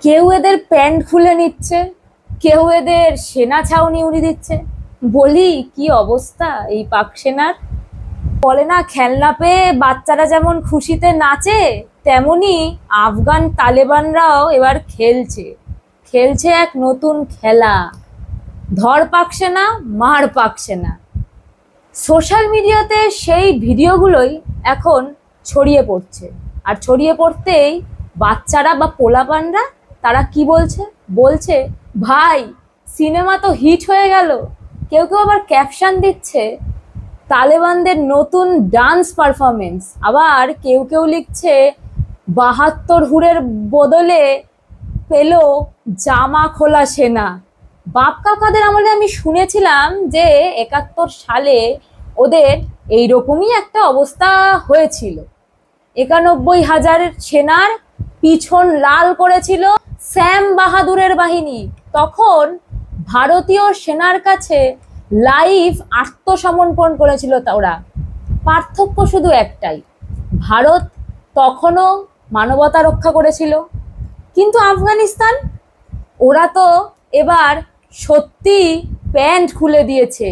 কেউ এদের প্যান্ট খুলে নিচ্ছে, কেউ এদের সেনা ছাউনি উড়িয়ে দিচ্ছে। বলি কি অবস্থা এই পাক সেনার। বলে না, খেলনা পেয়ে বাচ্চারা যেমন খুশিতে নাচে, তেমনি আফগান তালেবানরাও এবার খেলছে খেলছে এক নতুন খেলা। ধর পাক সেনা, মার পাক সেনা। সোশ্যাল মিডিয়াতে সেই ভিডিওগুলোই এখন ছড়িয়ে পড়ছে। আর ছড়িয়ে পড়তেই বাচ্চারা বা পোলাপানরা তারা কি বলছে, বলছে ভাই সিনেমা তো হিট হয়ে গেল। কেউ কেউ আবার ক্যাপশন দিচ্ছে তালেবানদের নতুন ডান্স পারফরমেন্স। আবার কেউ কেউ লিখছে ৭২ হুরের বদলে পেল জামা খোলা সেনা। বাপ কাকাদের আমলে আমি শুনেছিলাম যে ৭১ সালে ওদের এইরকমই একটা অবস্থা হয়েছিল। ৯১,০০০ সেনার পিছন লাল করেছিল শ্যাম বাহাদুরের বাহিনী। তখন ভারতীয় সেনার কাছে লাইভ আত্মসমর্পণ করেছিল ওরা। পার্থক্য শুধু একটাই, ভারত তখনও মানবতা রক্ষা করেছিল, কিন্তু আফগানিস্তান ওরা তো এবার সত্যি প্যান্ট খুলে দিয়েছে।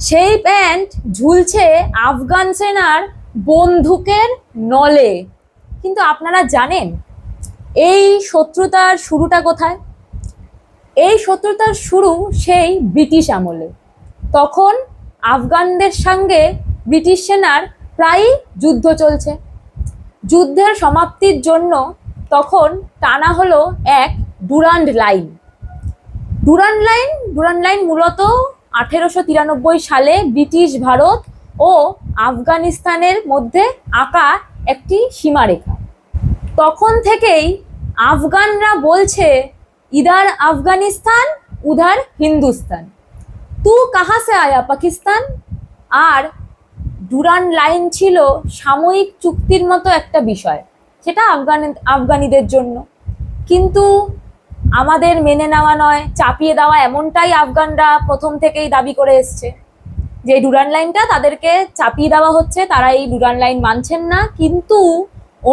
সেই প্যান্ট ঝুলছে আফগান সেনার বন্দুকের নলে। কিন্তু আপনারা জানেন এই শত্রুতার শুরুটা কোথায়? এই শত্রুতার শুরু সেই ব্রিটিশ আমলে। তখন আফগানদের সঙ্গে ব্রিটিশ সেনার প্রায়ই যুদ্ধ চলছে। যুদ্ধের সমাপ্তির জন্য তখন টানা হলো এক ডুরান্ড লাইন। ডুরান্ড লাইন মূলত ১৮৯৩ সালে ব্রিটিশ ভারত ও আফগানিস্তানের মধ্যে আঁকা একটি সীমারেখা। তখন থেকেই আফগানরা বলছে ইধার আফগানিস্তান উধার হিন্দুস্তান, তু কাহা সে আয়া পাকিস্তান। আর ডুরান্ড লাইন ছিল সাময়িক চুক্তির মতো একটা বিষয়, সেটা আফগানিদের জন্য। কিন্তু আমাদের মেনে নেওয়া নয়, চাপিয়ে দেওয়া, এমনটাই আফগানরা প্রথম থেকেই দাবি করে এসছে যে ডুরান্ড লাইনটা তাদেরকে চাপিয়ে দেওয়া হচ্ছে, তারা এই ডুরান্ড লাইন মানছেন না। কিন্তু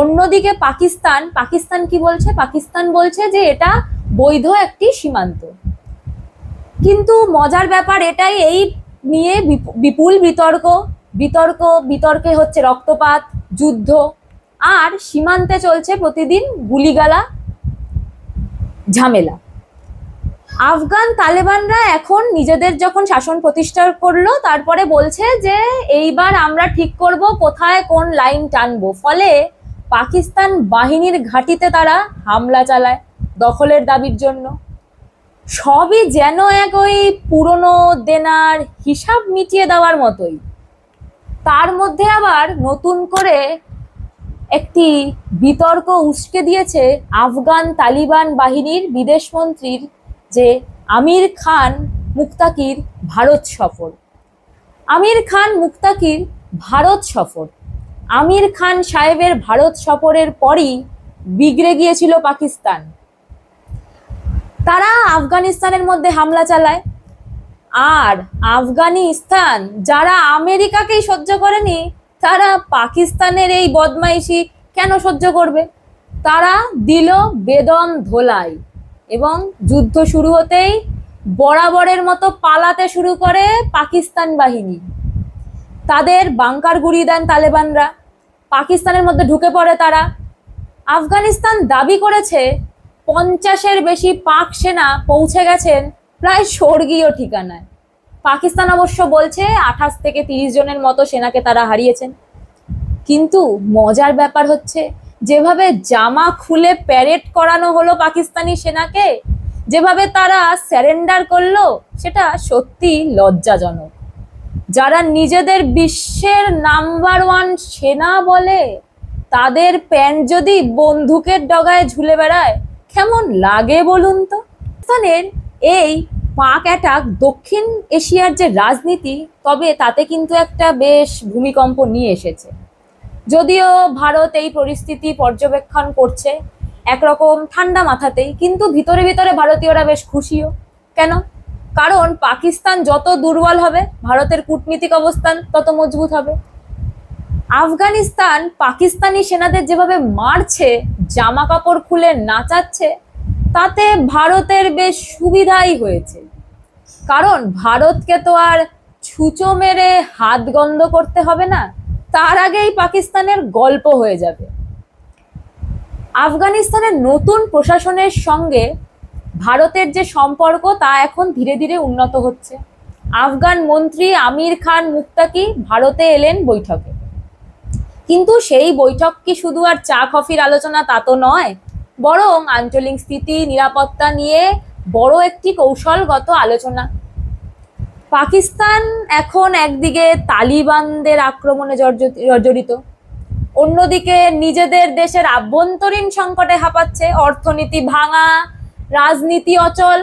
অন্যদিকে পাকিস্তান কি বলছে? পাকিস্তান বলছে যে এটা বৈধ একটি সীমান্ত। কিন্তু মজার ব্যাপার এটাই, এই নিয়ে বিপুল বিতর্কে হচ্ছে রক্তপাত, যুদ্ধ, আর সীমান্তে চলছে প্রতিদিন গুলিগালা, ঝামেলা। আফগান তালেবানরা এখন নিজেদের যখন শাসন প্রতিষ্ঠা করলো, তারপরে বলছে যে এইবার আমরা ঠিক করব কোথায় কোন লাইন টানবো। ফলে পাকিস্তান বাহিনীর ঘাঁটিতে তারা হামলা চালায় দখলের দাবির জন্য। সবই যেন এক ওই পুরনো দেনার হিসাব মিটিয়ে দেওয়ার মতোই। তার মধ্যে আবার নতুন করে একটি বিতর্ক উস্কে দিয়েছে আফগান তালিবান বাহিনীর বিদেশমন্ত্রীর, যে আমির খান মুক্তাকির ভারত সফর। আমির খান সাহেবের ভারত সফরের পরই বিগড়ে গিয়েছিল পাকিস্তান। তারা আফগানিস্তানের মধ্যে হামলা চালায়। আর আফগানিস্তান যারা আমেরিকাকেই সহ্য করেনি, তারা পাকিস্তানের এই বদমাইশি কেন সহ্য করবে? তারা দিল বেদম ধোলাই এবং যুদ্ধ শুরু হতেই বরাবরের মতো পালাতে শুরু করে পাকিস্তান বাহিনী। তাদের বাংকার গুড়িয়ে দেন তালেবানরা, পাকিস্তানের মধ্যে ঢুকে পড়ে তারা। আফগানিস্তান দাবি করেছে ৫০-এর বেশি পাক সেনা পৌঁছে গেছেন প্রায় স্বর্গীয় ঠিকানায়। পাকিস্তান অবশ্য বলছে ২৮ থেকে ৩০ জনের মতো সেনাকে তারা হারিয়েছেন। কিন্তু মজার ব্যাপার হচ্ছে, যেভাবে জামা খুলে প্যারেড করানো হলো পাকিস্তানি সেনাকে, যেভাবে তারা স্যারেন্ডার করলো, সেটা সত্যি লজ্জাজনক। যারা নিজেদের বিশ্বের নাম্বার 1 সেনা বলে, তাদের প্যান্ট যদি বন্দুকের ডগায় ঝুলে বেড়ায়, কেমন লাগে বলুন তো? পাকিস্তানের এই পাক অ্যাটাক দক্ষিণ এশিয়ার যে রাজনীতি, তবে তাতে কিন্তু একটা বেশ ভূমিকম্প নিয়ে এসেছে। যদিও ভারত এই পরিস্থিতি পর্যবেক্ষণ করছে একরকম ঠান্ডা মাথাতেই, কিন্তু ভিতরে ভিতরে ভারতীয়রা বেশ খুশিও। কেন? কারণ পাকিস্তান যত দুর্বল হবে, ভারতের কূটনীতিক অবস্থান তত মজবুত হবে। আফগানিস্তান পাকিস্তানি সেনাদের যেভাবে মারছে, জামা কাপড় খুলে নাচাচ্ছে, তাতে ভারতের বেশ সুবিধাই হয়েছে, কারণ ভারতকে তো আর ছুঁচো মেরে হাত গন্ধ করতে হবে না, তার আগেই পাকিস্তানের গল্প হয়ে যাবে। আফগানিস্তানের নতুন প্রশাসনের সঙ্গে ভারতের যে সম্পর্ক তা এখন ধীরে ধীরে উন্নত হচ্ছে। আফগান মন্ত্রী আমির খান মুত্তাকি ভারতে এলেন বৈঠকে, কিন্তু সেই বৈঠক কি শুধু আর চা কফির আলোচনা তা তো নয়, বরং আঞ্চলিক স্থিতি নিরাপত্তা নিয়ে বড় একটি কৌশলগত আলোচনা। পাকিস্তান এখন একদিকে তালিবানদের আক্রমণে জর্জরিত, অন্যদিকে নিজেদের দেশের আভ্যন্তরীণ সংকটে হাঁপাচ্ছে, অর্থনীতি ভাঙা, রাজনীতি অচল,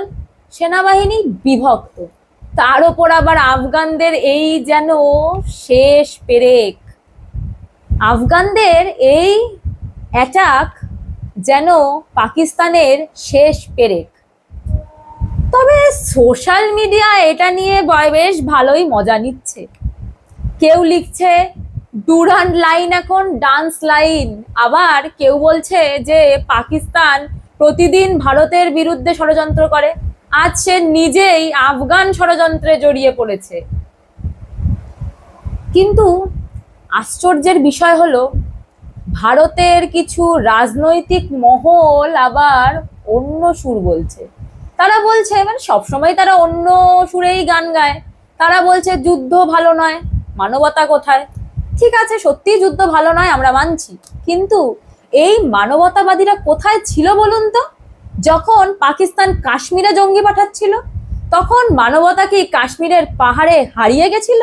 সেনাবাহিনী বিভক্ত, তার ওপর আবার আফগানদের এই যেন শেষ পেরেক। আফগানদের এই অ্যাটাক যেন পাকিস্তানের শেষ পেরেক। তবে সোশ্যাল মিডিয়া এটা নিয়ে বেশ ভালোই মজা নিচ্ছে। কেউ লিখছে ডুরান্ড লাইন এখন ডান্স লাইন, আবার কেউ বলছে যে পাকিস্তান প্রতিদিন ভারতের বিরুদ্ধে ষড়যন্ত্র করে, আজ সে নিজেই আফগান ষড়যন্ত্রে জড়িয়ে পড়েছে। কিন্তু আশ্চর্যের বিষয় হলো ভারতের কিছু রাজনৈতিক মহল আবার অন্য সুর বলছে। তারা বলছে, মানে সবসময় তারা অন্য সুরেই গান গায়, তারা বলছে যুদ্ধ ভালো নয়, মানবতা কোথায়? ঠিক আছে, সত্যিই যুদ্ধ ভালো নয়, আমরা মানছি, কিন্তু এই মানবতাবাদীরা কোথায় ছিল বলুন তো? যখন পাকিস্তান কাশ্মীরে জঙ্গি পাঠাচ্ছিল, তখন মানবতা কি কাশ্মীরের পাহাড়ে হারিয়ে গেছিল?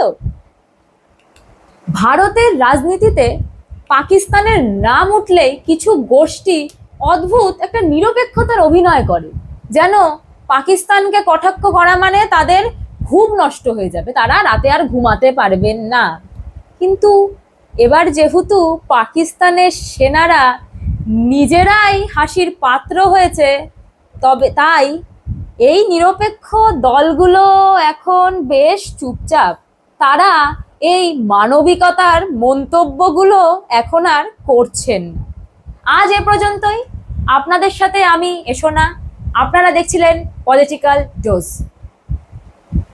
ভারতের রাজনীতিতে পাকিস্তানের নাম উঠলেই কিছু গোষ্ঠী অদ্ভুত একটা নিরপেক্ষতার অভিনয় করে, যেন পাকিস্তানকে কটাক্ষ করা মানে তাদের ঘুম নষ্ট হয়ে যাবে, তারা রাতে আর ঘুমাতে পারবেন না। কিন্তু এবার যেহেতু পাকিস্তানের সেনারা নিজেরাই হাসির পাত্র হয়েছে, তবে তাই এই নিরপেক্ষ দলগুলো এখন বেশ চুপচাপ, তারা এই মানবিকতার মন্তব্যগুলো এখন আর করছেন। আজ এ পর্যন্তই। আপনাদের সাথে আমি এসোনা, আপনারা দেখছিলেন পলিটিক্যাল ডোজ।